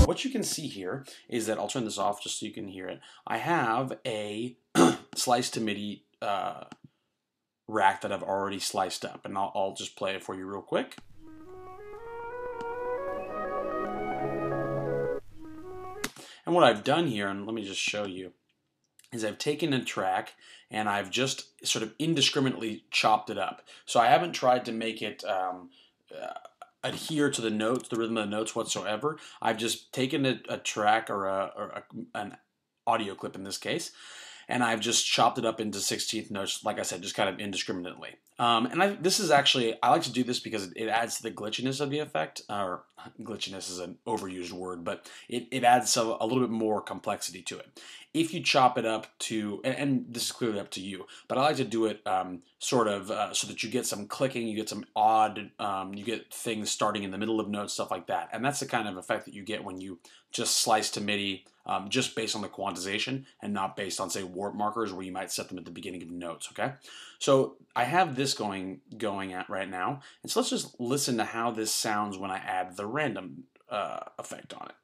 What you can see here is that, I'll turn this off just so you can hear it, I have a slice to MIDI rack that I've already sliced up, and I'll just play it for you real quick. And what I've done here, and let me just show you, is I've taken a track and I've just sort of indiscriminately chopped it up. So I haven't tried to make it adhere to the notes, the rhythm of the notes whatsoever. I've just taken a track or an audio clip in this case, and I've just chopped it up into 16th notes, like I said, just kind of indiscriminately. This is actually, I like to do this because it adds to the glitchiness of the effect, or glitchiness is an overused word, but it adds a little bit more complexity to it. If you chop it up to, and this is clearly up to you, but I like to do it sort of so that you get some clicking, you get some odd, you get things starting in the middle of notes, stuff like that. And that's the kind of effect that you get when you just slice to MIDI just based on the quantization and not based on, say, warp markers where you might set them at the beginning of notes, okay? So I have this going at right now, and so let's just listen to how this sounds when I add the random effect on it.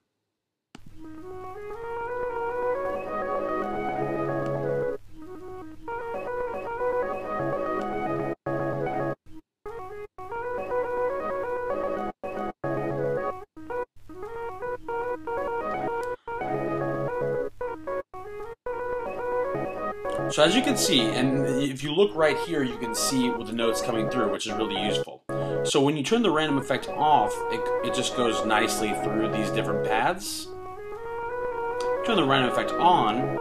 So as you can see, and if you look right here, you can see with the notes coming through, which is really useful. So when you turn the random effect off, it just goes nicely through these different paths. Turn the random effect on,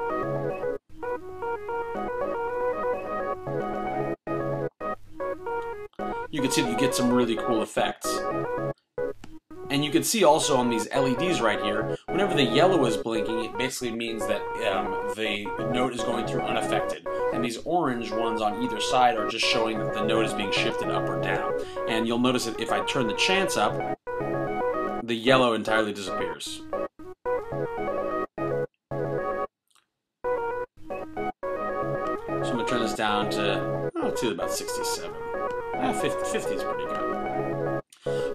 you can see that you get some really cool effects. And you can see also on these LEDs right here, whenever the yellow is blinking, it basically means that the note is going through unaffected. And these orange ones on either side are just showing that the note is being shifted up or down. And you'll notice that if I turn the chance up, the yellow entirely disappears. So I'm going to turn this down to about 67. 50 is pretty good.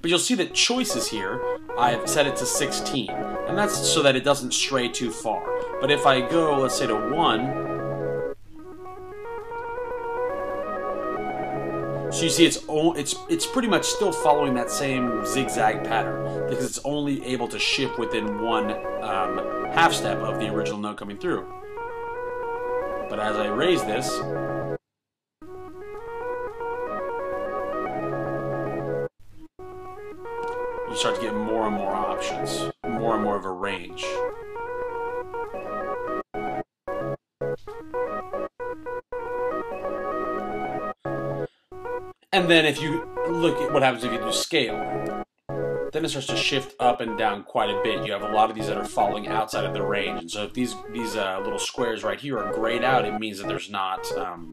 But you'll see that choices here, I've set it to 16, and that's so that it doesn't stray too far. But if I go, let's say, to 1, so you see it's pretty much still following that same zigzag pattern, because it's only able to shift within one half step of the original note coming through. But as I raise this, you start to get more and more options, more and more of a range. And then if you look at what happens if you do scale, then it starts to shift up and down quite a bit. You have a lot of these that are falling outside of the range. And so if these little squares right here are grayed out, it means that there's not,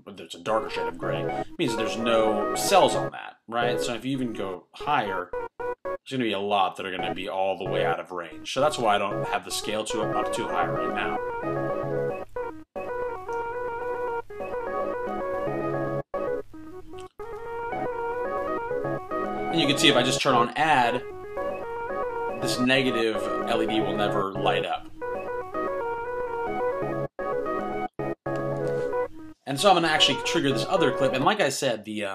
there's a darker shade of gray. It means that there's no cells on that, right? So if you even go higher, there's going to be a lot that are going to be all the way out of range. So that's why I don't have the scale up too high right now. And you can see if I just turn on add, this negative LED will never light up. And so I'm going to actually trigger this other clip. And like I said, the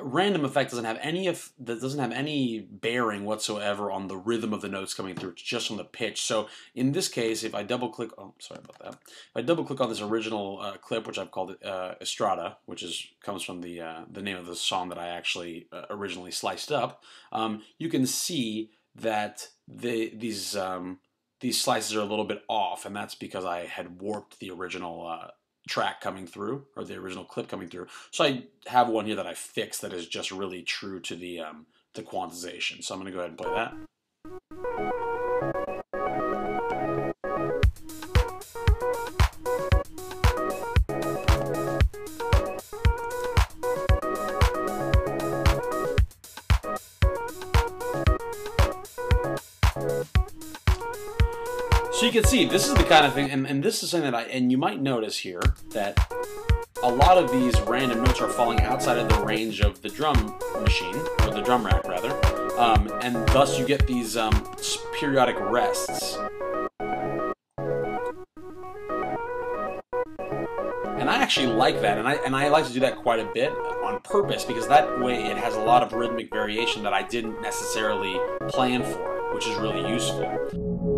random effect doesn't have any bearing whatsoever on the rhythm of the notes coming through. It's just on the pitch. So in this case, if I double click, oh, sorry about that. If I double click on this original clip, which I've called it Estrada, which comes from the name of the song that I actually originally sliced up, you can see that these slices are a little bit off, and that's because I had warped the original track coming through, or the original clip coming through. So I have one here that I fixed that is just really true to the quantization. So I'm going to go ahead and play that. So you can see, this is the kind of thing, and this is something that and you might notice here that a lot of these random notes are falling outside of the range of the drum machine, or the drum rack rather, and thus you get these periodic rests. And I actually like that, and I like to do that quite a bit on purpose, because that way it has a lot of rhythmic variation that I didn't necessarily plan for, which is really useful.